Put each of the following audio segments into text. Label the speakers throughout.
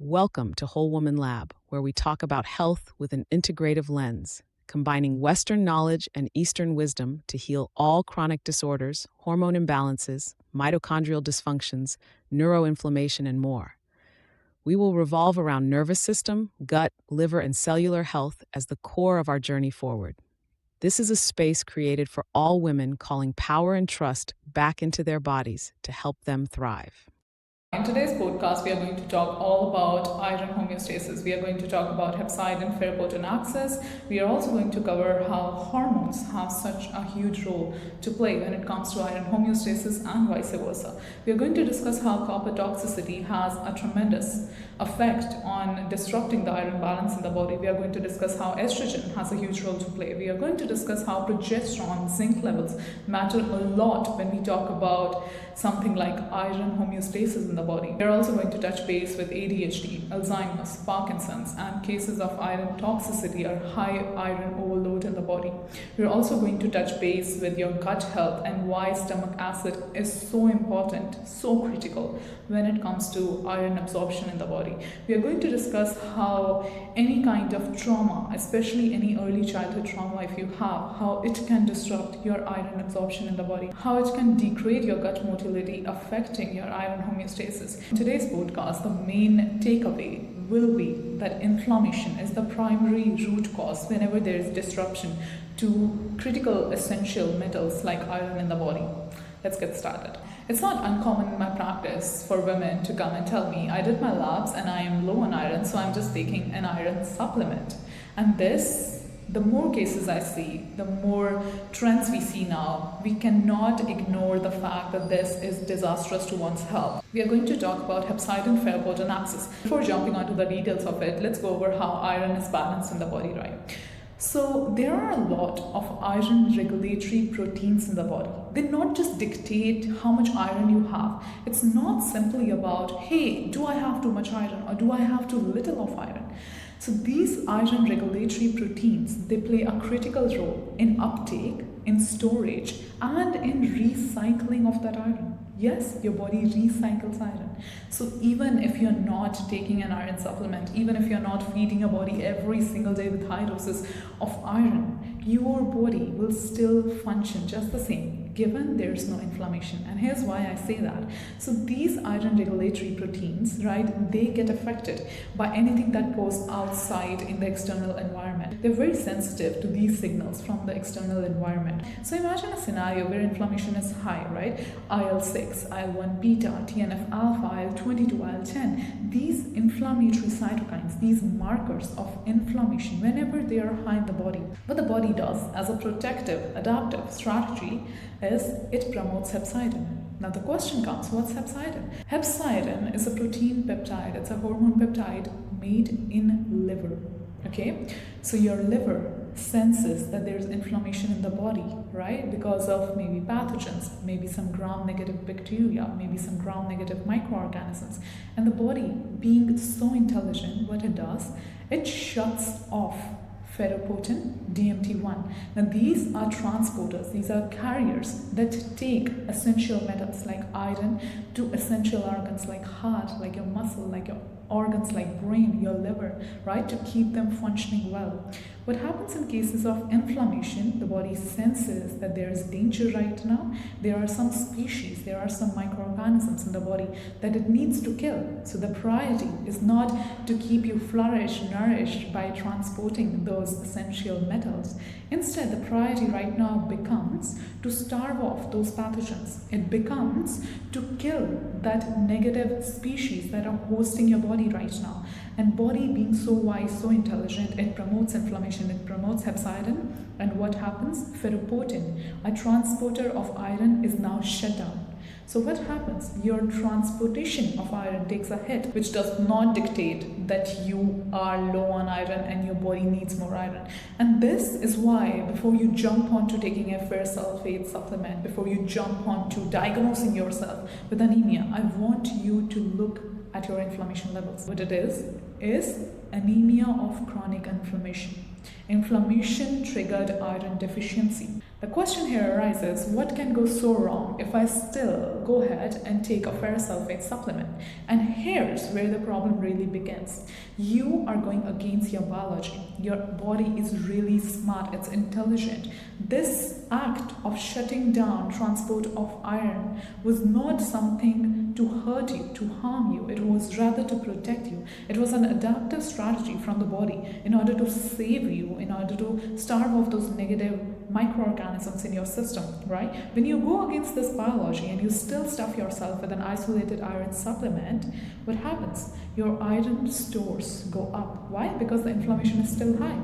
Speaker 1: Welcome to Whole Woman Lab, where we talk about health with an integrative lens, combining Western knowledge and Eastern wisdom to heal all chronic disorders, hormone imbalances, mitochondrial dysfunctions, neuroinflammation, and more. We will revolve around nervous system, gut, liver, and cellular health as the core of our journey forward. This is a space created for all women, calling power and trust back into their bodies to help them thrive.
Speaker 2: In today's podcast, we are going to talk all about iron homeostasis. We are going to talk about hepcidin ferroportin axis. We are also going to cover how hormones have such a huge role to play when it comes to iron homeostasis and vice versa. We are going to discuss how copper toxicity has a tremendous effect on disrupting the iron balance in the body. We are going to discuss how estrogen has a huge role to play. We are going to discuss how progesterone, zinc levels matter a lot when we talk about something like iron homeostasis in the body. We're also going to touch base with ADHD, Alzheimer's, Parkinson's, and cases of iron toxicity or high iron overload in the body. We're also going to touch base with your gut health and why stomach acid is so important, so critical when it comes to iron absorption in the body. We are going to discuss how any kind of trauma, especially any early childhood trauma if you have, how it can disrupt your iron absorption in the body, how it can degrade your gut motility, affecting your iron homeostasis. In today's podcast, the main takeaway will be that inflammation is the primary root cause whenever there is disruption to critical essential metals like iron in the body. Let's get started. It's not uncommon in my practice for women to come and tell me, I did my labs and I am low on iron, so I'm just taking an iron supplement. And the more cases I see, the more trends we see now, we cannot ignore the fact that this is disastrous to one's health. We are going to talk about hepcidin ferroportin axis. Before jumping onto the details of it, let's go over how iron is balanced in the body, right? So there are a lot of iron regulatory proteins in the body. They not just dictate how much iron you have. It's not simply about, hey, do I have too much iron or do I have too little of iron? So these iron regulatory proteins, they play a critical role in uptake, in storage, and in recycling of that iron. Yes, your body recycles iron. So even if you're not taking an iron supplement, even if you're not feeding your body every single day with high doses of iron, your body will still function just the same, given there's no inflammation. And here's why I say that. So these iron regulatory proteins, right, they get affected by anything that goes outside in the external environment. They're very sensitive to these signals from the external environment. So imagine a scenario where inflammation is high, right? IL-6, IL-1 beta, TNF-alpha, IL-22, IL-10. These inflammatory cytokines, these markers of inflammation, whenever they are high in the body, what the body does as a protective, adaptive strategy is it promotes hepcidin. Now the question comes, what's hepcidin? Hepcidin is a protein peptide, it's a hormone peptide made in liver. Okay, so your liver senses that there's inflammation in the body, right? Because of maybe pathogens, maybe some gram-negative bacteria, maybe some gram-negative microorganisms. And the body, being so intelligent, what it does, it shuts off ferroportin, DMT1. Now these are transporters, these are carriers that take essential metals like iron to essential organs like heart, like your muscle, like your organs like brain, your liver, right, to keep them functioning well. What happens in cases of inflammation, the body senses that there is danger right now. There are some species, there are some microorganisms in the body that it needs to kill. So the priority is not to keep you nourished by transporting those essential metals. Instead, the priority right now becomes to starve off those pathogens. It becomes to kill that negative species that are hosting your body right now. And body being so wise, so intelligent, it promotes inflammation, it promotes hepcidin. And what happens? Ferroportin, a transporter of iron, is now shut down. So what happens? Your transportation of iron takes a hit, which does not dictate that you are low on iron and your body needs more iron. And this is why before you jump onto taking a ferrous sulfate supplement, before you jump onto diagnosing yourself with anemia, I want you to look at your inflammation levels. What it is anemia of chronic inflammation. Inflammation triggered iron deficiency. The question here arises, what can go so wrong if I still go ahead and take a ferrous sulfate supplement? And here's where the problem really begins. You are going against your biology. Your body is really smart, it's intelligent. This act of shutting down transport of iron was not something to hurt you, to harm you. It was rather to protect you. It was an adaptive strategy from the body in order to save you, in order to starve off those negative microorganisms in your system, right? When you go against this biology and you still stuff yourself with an isolated iron supplement, what happens? Your iron stores go up. Why? Because the inflammation is still high.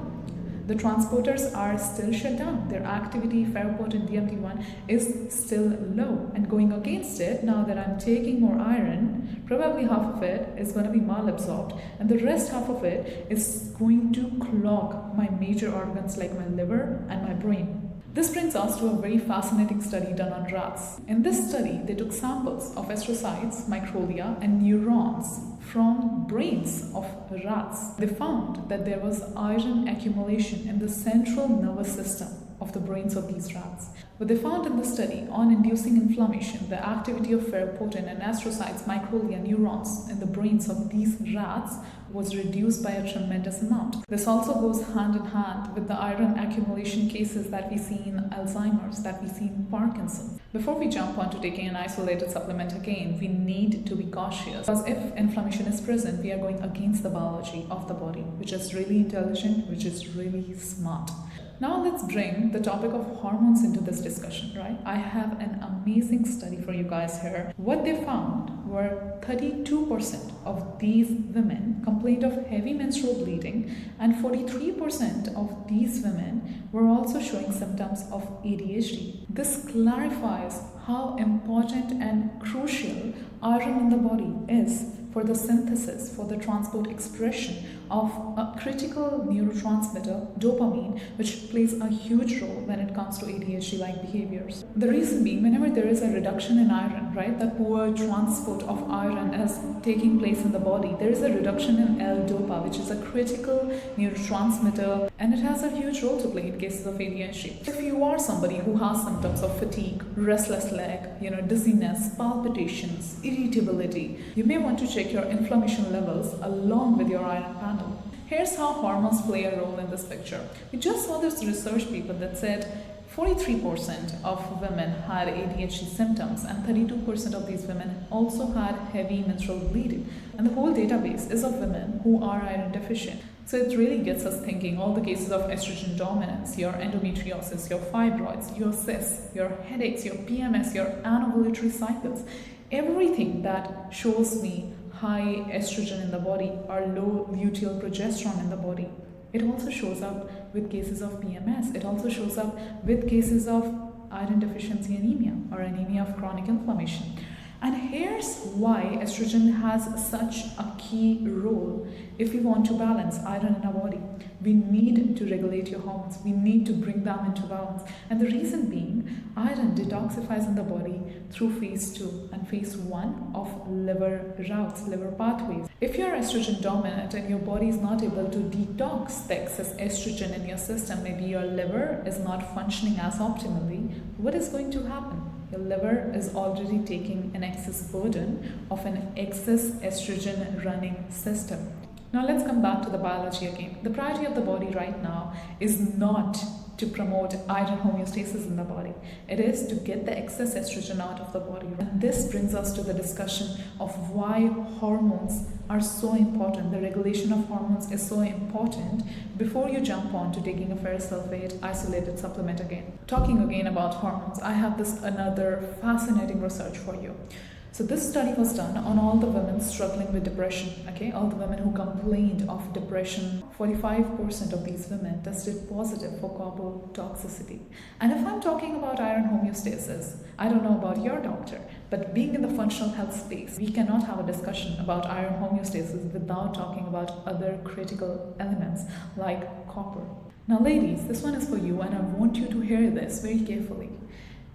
Speaker 2: The transporters are still shut down. Their activity, ferroportin DMT1, is still low. And going against it, now that I'm taking more iron, probably half of it is going to be malabsorbed, and the rest half of it is going to clog my major organs like my liver and my brain. This brings us to a very fascinating study done on rats. In this study, they took samples of astrocytes, microglia, and neurons from brains of rats. They found that there was iron accumulation in the central nervous system of the brains of these rats. What they found in the study on inducing inflammation, the activity of ferroportin and astrocytes, microglia, neurons in the brains of these rats was reduced by a tremendous amount. This also goes hand in hand with the iron accumulation cases that we see in Alzheimer's, that we see in Parkinson's. Before we jump on to taking an isolated supplement again, we need to be cautious, because if inflammation is present, we are going against the biology of the body, which is really intelligent, which is really smart. Now let's bring the topic of hormones into this discussion, right? I have an amazing study for you guys here. What they found were 32% of these women complained of heavy menstrual bleeding, and 43% of these women were also showing symptoms of ADHD. This clarifies how important and crucial iron in the body is for the synthesis, for the transport expression of a critical neurotransmitter, dopamine, which plays a huge role when it comes to ADHD-like behaviors. The reason being, whenever there is a reduction in iron, right, the poor transport of iron is taking place in the body, there is a reduction in L-DOPA, which is a critical neurotransmitter, and it has a huge role to play in cases of ADHD. If you are somebody who has symptoms of fatigue, restless leg, dizziness, palpitations, irritability, you may want to check your inflammation levels along with your iron panel. Here's how hormones play a role in this picture. We just saw this research paper that said 43% of women had ADHD symptoms, and 32% of these women also had heavy menstrual bleeding. And the whole database is of women who are iron deficient. So it really gets us thinking, all the cases of estrogen dominance, your endometriosis, your fibroids, your cysts, your headaches, your PMS, your anovulatory cycles, everything that shows me high estrogen in the body or low luteal progesterone in the body. It also shows up with cases of PMS. It also shows up with cases of iron deficiency anemia or anemia of chronic inflammation. And here's why estrogen has such a key role if we want to balance iron in our body. We need to regulate your hormones. We need to bring them into balance. And the reason being, iron detoxifies in the body through phase 2 and phase 1 of liver routes, liver pathways. If you're estrogen dominant and your body is not able to detox the excess estrogen in your system, maybe your liver is not functioning as optimally, what is going to happen? Your liver is already taking an excess burden of an excess estrogen running system. Now let's come back to the biology again. The priority of the body right now is not to promote iron homeostasis in the body. It is to get the excess estrogen out of the body. And this brings us to the discussion of why hormones are so important. The regulation of hormones is so important before you jump on to taking a ferrous sulfate isolated supplement again. Talking again about hormones, I have this another fascinating research for you. So this study was done on all the women struggling with depression, okay? All the women who complained of depression. 45% of these women tested positive for copper toxicity. And if I'm talking about iron homeostasis, I don't know about your doctor, but being in the functional health space, we cannot have a discussion about iron homeostasis without talking about other critical elements like copper. Now ladies, this one is for you, and I want you to hear this very carefully.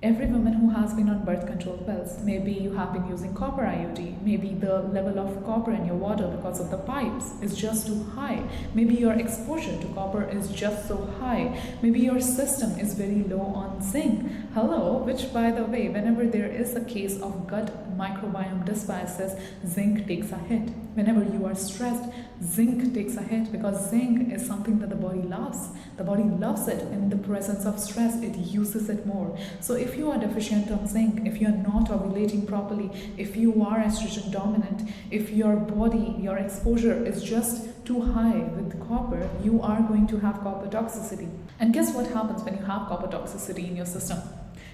Speaker 2: Every woman who has been on birth control pills, maybe you have been using copper IUD, maybe the level of copper in your water because of the pipes is just too high, maybe your exposure to copper is just so high, maybe your system is very low on zinc. Hello, which by the way, whenever there is a case of gut microbiome dysbiosis, zinc takes a hit. Whenever you are stressed, zinc takes a hit because zinc is something that the body loves. The body loves it in the presence of stress, it uses it more. So if you are deficient on zinc, if you are not ovulating properly, if you are estrogen dominant, if your body, your exposure is just too high with copper, you are going to have copper toxicity. And guess what happens when you have copper toxicity in your system?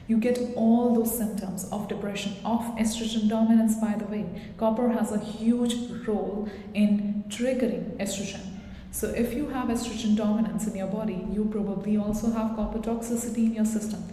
Speaker 2: You get all those symptoms of depression, of estrogen dominance, by the way. Copper has a huge role in triggering estrogen. So if you have estrogen dominance in your body, you probably also have copper toxicity in your system.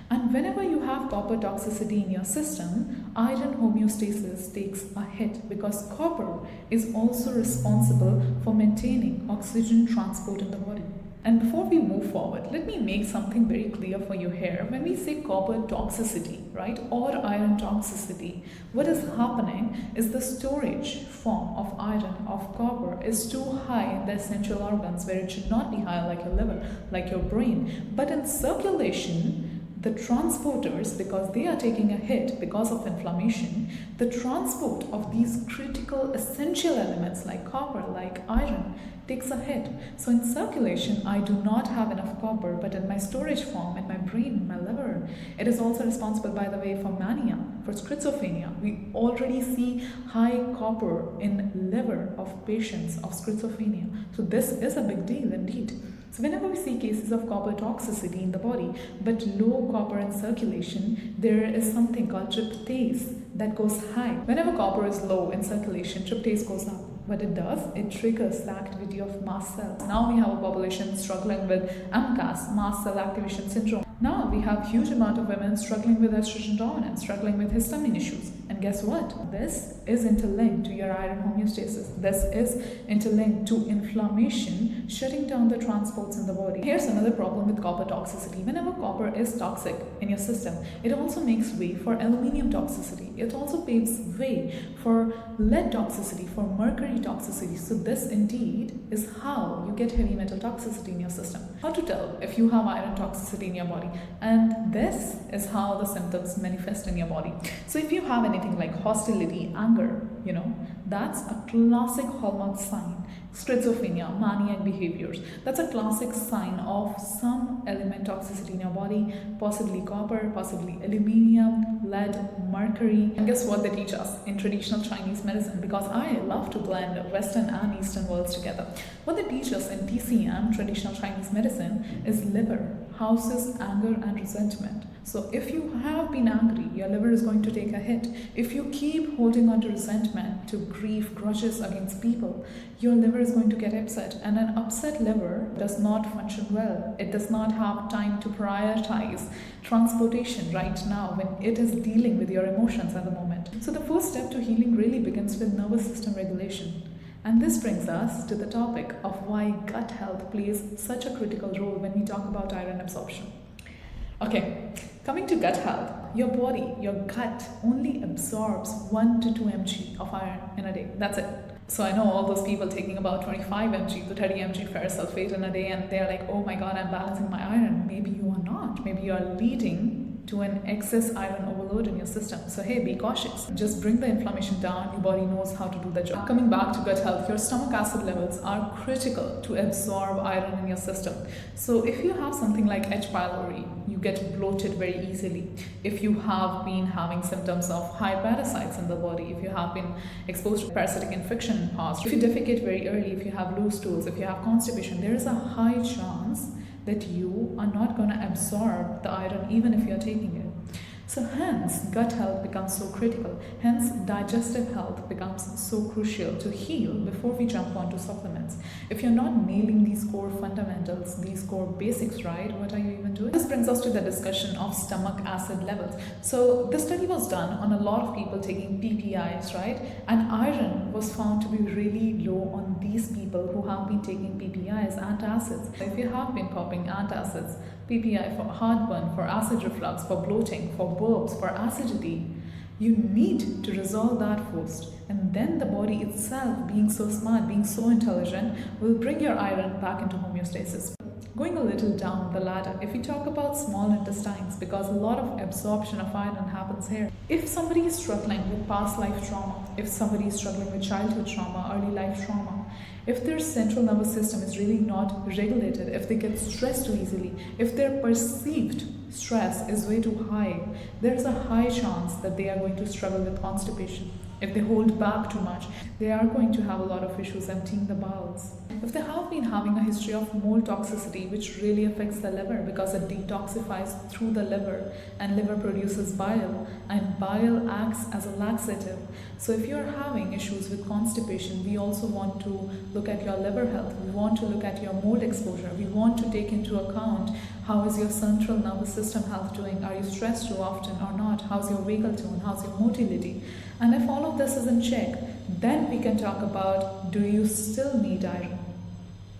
Speaker 2: And whenever you have copper toxicity in your system, iron homeostasis takes a hit because copper is also responsible for maintaining oxygen transport in the body. And before we move forward, let me make something very clear for you here. When we say copper toxicity, right, or iron toxicity, what is happening is the storage form of iron, of copper, is too high in the essential organs where it should not be high, like your liver, like your brain. But in circulation, the transporters, because they are taking a hit because of inflammation, the transport of these critical essential elements like copper, like iron, takes a hit. So in circulation, I do not have enough copper, but in my storage form, in my brain, in my liver, it is also responsible, by the way, for mania, for schizophrenia. We already see high copper in liver of patients of schizophrenia. So this is a big deal indeed. So whenever we see cases of copper toxicity in the body, but low copper in circulation, there is something called tryptase that goes high. Whenever copper is low in circulation, tryptase goes up. What it does, it triggers the activity of mast cells. Now we have a population struggling with MCAS, mast cell activation syndrome. Now we have huge amount of women struggling with estrogen dominance, struggling with histamine issues. And guess what? This is interlinked to your iron homeostasis. This is interlinked to inflammation, shutting down the transports in the body. Here's another problem with copper toxicity. Whenever copper is toxic in your system, it also makes way for aluminium toxicity. It also paves way for lead toxicity, for mercury toxicity. So this indeed is how you get heavy metal toxicity in your system. How to tell if you have iron toxicity in your body? And this is how the symptoms manifest in your body. So if you have anything like hostility, anger, that's a classic hallmark sign. Schizophrenia, maniac behaviors, that's a classic sign of some element toxicity in your body, possibly copper, possibly aluminium, lead, mercury. And guess what they teach us in traditional Chinese medicine? Because I love to blend Western and Eastern worlds together. What they teach us in TCM, traditional Chinese medicine, is liver houses anger and resentment. So if you have been angry, your liver is going to take a hit. If you keep holding on to resentment, to grief, grudges against people, your liver is going to get upset. And an upset liver does not function well. It does not have time to prioritize transportation right now when it is dealing with your emotions at the moment. So the first step to healing really begins with nervous system regulation. And this brings us to the topic of why gut health plays such a critical role when we talk about iron absorption. Okay, coming to gut health, your body, your gut only absorbs 1 to 2 mg of iron in a day. That's it. So I know all those people taking about 25 mg to 30 mg ferrous sulfate in a day, and they're like, oh my god, I'm balancing my iron. Maybe you are not. Maybe you are leading to an excess iron overload in your system. So hey, be cautious. Just bring the inflammation down. Your body knows how to do the job. Coming back to gut health, your stomach acid levels are critical to absorb iron in your system. So if you have something like H. pylori, you get bloated very easily. If you have been having symptoms of high parasites in the body, if you have been exposed to parasitic infection in the past, if you defecate very early, if you have loose stools, if you have constipation, there is a high chance that you are not going to absorb the iron even if you're taking it. So hence, gut health becomes so critical. Hence, digestive health becomes so crucial to heal before we jump onto supplements. If you're not nailing these core fundamentals, these core basics right, what are you even doing? This brings us to the discussion of stomach acid levels. So this study was done on a lot of people taking PPIs, right? And iron was found to be really low on these people people who have been taking PPIs, antacids. If you have been popping antacids, PPI for heartburn, for acid reflux, for bloating, for burps, for acidity, you need to resolve that first. And then the body itself, being so smart, being so intelligent, will bring your iron back into homeostasis. Going a little down the ladder, if we talk about small intestines, because a lot of absorption of iron happens here. If somebody is struggling with past life trauma, if somebody is struggling with childhood trauma, early life trauma, if their central nervous system is really not regulated, if they get stressed too easily, if their perceived stress is way too high, there's a high chance that they are going to struggle with constipation. If they hold back too much, they are going to have a lot of issues emptying the bowels. If they have been having a history of mold toxicity, which really affects the liver because it detoxifies through the liver and liver produces bile, and bile acts as a laxative. So if you're having issues with constipation, we also want to look at your liver health. We want to look at your mold exposure. We want to take into account how is your central nervous system health doing? Are you stressed too often or not? How's your vagal tone? How's your motility? And if all of this is in check, then we can talk about, do you still need iron?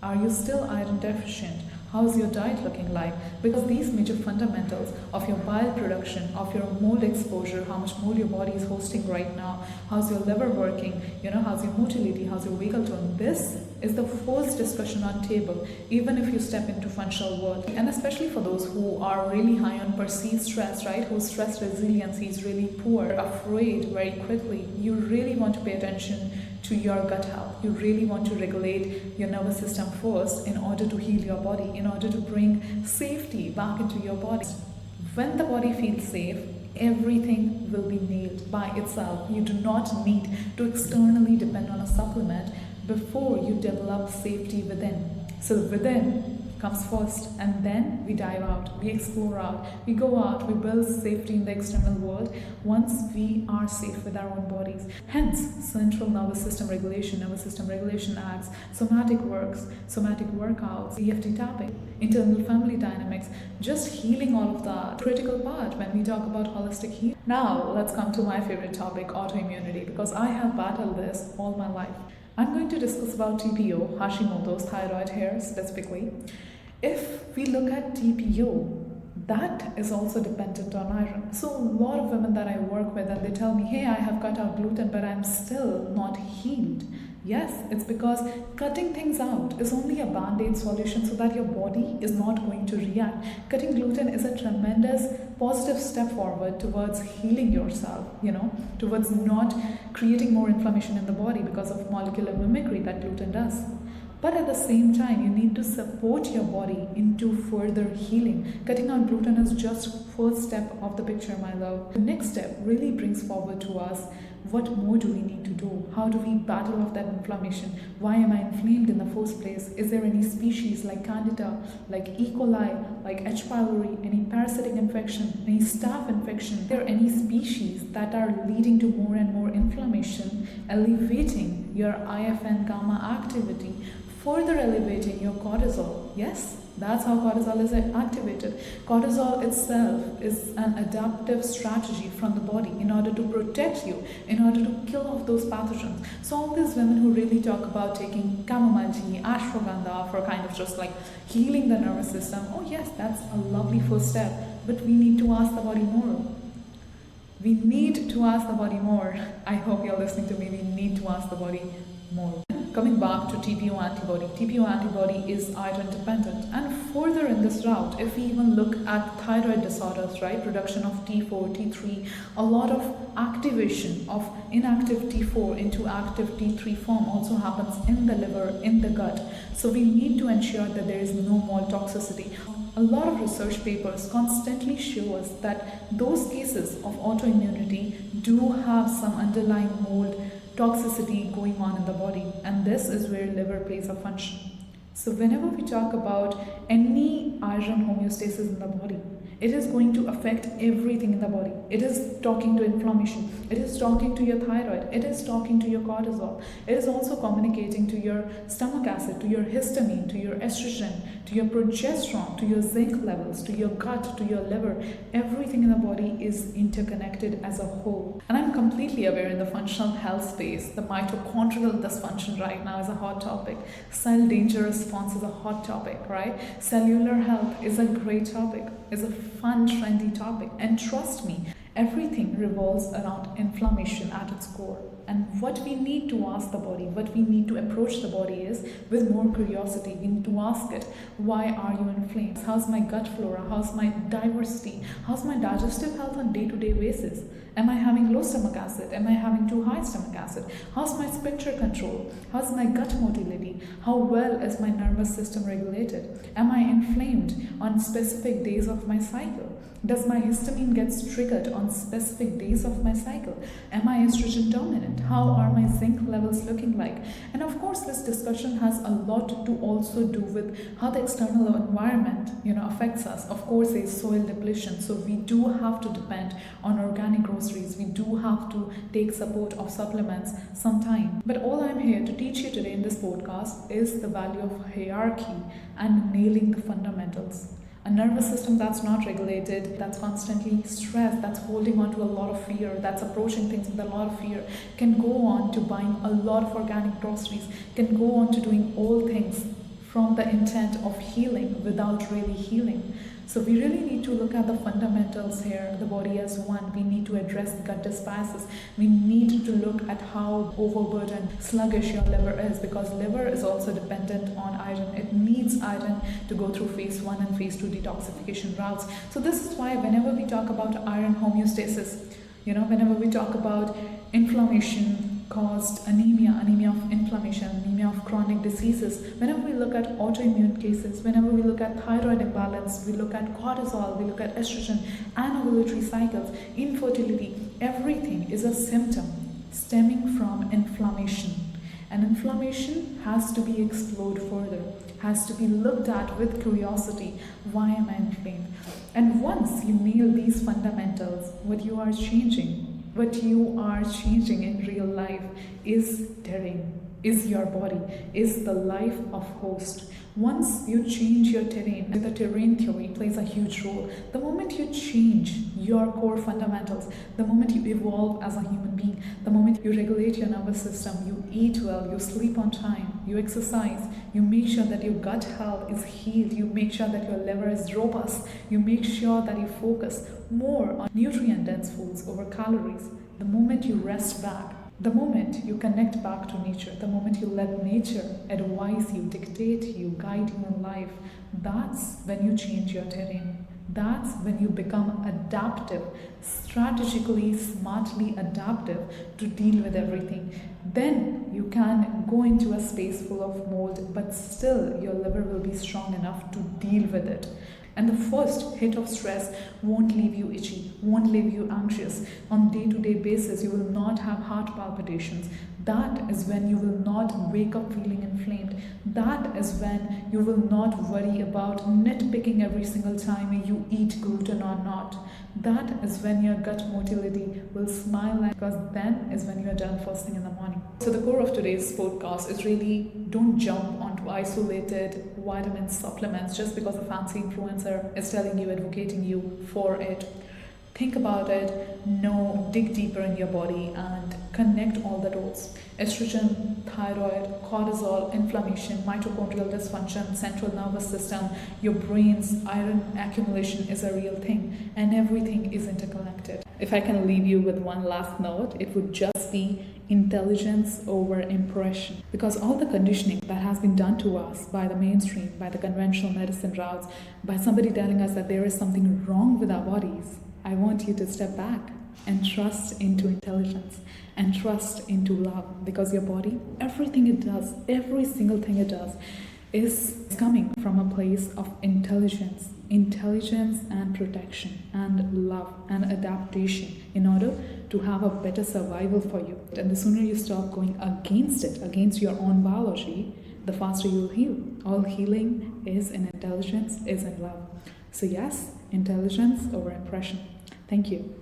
Speaker 2: Are you still iron deficient? How's your diet looking like? Because these major fundamentals of your bile production, of your mold exposure, how much mold your body is hosting right now, how's your liver working, how's your motility, how's your vagal tone, this is the first discussion on table, even if you step into functional world. And especially for those who are really high on perceived stress, right? Whose stress resiliency is really poor, afraid very quickly, you really want to pay attention to your gut health. You really want to regulate your nervous system first in order to heal your body, in order to bring safety back into your body. When the body feels safe, everything will be nailed by itself. You do not need to externally depend on a supplement before you develop safety within. So within comes first, and then we dive out, we explore out, we go out, we build safety in the external world once we are safe with our own bodies. Hence, central nervous system regulation acts, somatic workouts, EFT tapping, internal family dynamics, just healing all of that. Critical part when we talk about holistic healing. Now, let's come to my favorite topic, autoimmunity, because I have battled this all my life. I'm going to discuss about TPO, Hashimoto's thyroid hair specifically. If we look at TPO, that is also dependent on iron. So a lot of women that I work with, and they tell me, hey, I have cut out gluten, but I'm still not healed. Yes, it's because cutting things out is only a band-aid solution so that your body is not going to react. Cutting gluten is a tremendous positive step forward towards healing yourself, towards not creating more inflammation in the body because of molecular mimicry that gluten does. But at the same time, you need to support your body into further healing. Cutting out gluten is just first step of the picture, my love. The next step really brings forward to us, what more do we need to do? How do we battle off that inflammation? Why am I inflamed in the first place? Is there any species like Candida, like E. coli, like H. pylori, any parasitic infection, any staph infection? Are there any species that are leading to more and more inflammation, elevating your IFN gamma activity, further elevating your cortisol? Yes, that's how cortisol is activated. Cortisol itself is an adaptive strategy from the body in order to protect you, in order to kill off those pathogens. So all these women who really talk about taking chamomile tea, ashwagandha for kind of just like healing the nervous system, oh yes, that's a lovely first step, but we need to ask the body more. We need to ask the body more. I hope you're listening to me. We need to ask the body more. Coming back to TPO antibody. TPO antibody is iron dependent. And further in this route, if we even look at thyroid disorders, right, production of T4, T3, a lot of activation of inactive T4 into active T3 form also happens in the liver, in the gut. So we need to ensure that there is no more toxicity. A lot of research papers constantly show us that those cases of autoimmunity do have some underlying mold toxicity going on in the body, and this is where liver plays a function. So whenever we talk about any iron homeostasis in the body, it is going to affect everything in the body. It is talking to inflammation. It is talking to your thyroid. It is talking to your cortisol. It is also communicating to your stomach acid, to your histamine, to your estrogen, to your progesterone, to your zinc levels, to your gut, to your liver. Everything in the body is interconnected as a whole. And I'm completely aware in the functional health space, the mitochondrial dysfunction right now is a hot topic. Cell danger response is a hot topic, right? Cellular health is a great topic, is a fun, trendy topic. And trust me, everything revolves around inflammation at its core. And what we need to ask the body, what we need to approach the body is with more curiosity. We need to ask it, why are you inflamed? How's my gut flora? How's my diversity? How's my digestive health on day-to-day basis? Am I having low stomach acid? Am I having too high stomach acid? How's my sphincter control? How's my gut motility? How well is my nervous system regulated? Am I inflamed on specific days of my cycle? Does my histamine get triggered on specific days of my cycle? Am I estrogen dominant? How are my zinc levels looking like? And of course, this discussion has a lot to also do with how the external environment, affects us. Of course, there is soil depletion, so we do have to depend on organic groceries. We do have to take support of supplements sometime. But all I'm here to teach you today in this podcast is the value of hierarchy and nailing the fundamentals. A nervous system that's not regulated, that's constantly stressed, that's holding on to a lot of fear, that's approaching things with a lot of fear, can go on to buying a lot of organic groceries, can go on to doing all things from the intent of healing without really healing. So we really need to look at the fundamentals here, the body as one. We need to address gut dysbiosis. We need to look at how overburdened, sluggish your liver is, because liver is also dependent on iron. It needs iron to go through phase 1 and phase 2 detoxification routes. So this is why whenever we talk about iron homeostasis, whenever we talk about inflammation caused anemia of inflammation, anemia of chronic diseases, whenever we look at autoimmune cases, whenever we look at thyroid imbalance, we look at cortisol, we look at estrogen, anovulatory cycles, infertility, everything is a symptom stemming from inflammation. And inflammation has to be explored further, has to be looked at with curiosity. Why am I inflamed? And once you nail these fundamentals, what you are changing in real life is terrain, is your body, is the life of host. Once you change your terrain, the terrain theory plays a huge role. The moment you change your core fundamentals, the moment you evolve as a human being, the moment you regulate your nervous system, you eat well, you sleep on time, you exercise, you make sure that your gut health is healed, you make sure that your liver is robust, you make sure that you focus more on nutrient-dense foods over calories. The moment you rest back, the moment you connect back to nature, the moment you let nature advise you, dictate you, guide you in life, that's when you change your terrain. That's when you become adaptive, strategically, smartly adaptive to deal with everything. Then you can go into a space full of mold, but still your liver will be strong enough to deal with it. And the first hit of stress won't leave you itchy, won't leave you anxious. On day-to-day basis, you will not have heart palpitations. That is when you will not wake up feeling inflamed. That is when you will not worry about nitpicking every single time you eat gluten or not. That is when your gut motility will smile, because then is when you are done first thing in the morning. So the core of today's podcast is really, don't jump onto isolated vitamin supplements just because a fancy influencer is telling you, advocating you for it. Think about it, dig deeper in your body and connect all the dots. Estrogen, thyroid, cortisol, inflammation, mitochondrial dysfunction, central nervous system, your brain's iron accumulation is a real thing, and everything is interconnected. If I can leave you with one last note, it would just be intelligence over impression. Because all the conditioning that has been done to us by the mainstream, by the conventional medicine routes, by somebody telling us that there is something wrong with our bodies, I want you to step back and trust into intelligence and trust into love, because your body, everything it does, every single thing it does is coming from a place of intelligence and protection and love and adaptation in order to have a better survival for you. And the sooner you stop going against it, against your own biology, the faster you'll heal. All healing is in intelligence, is in love. So yes, intelligence over impression. Thank you.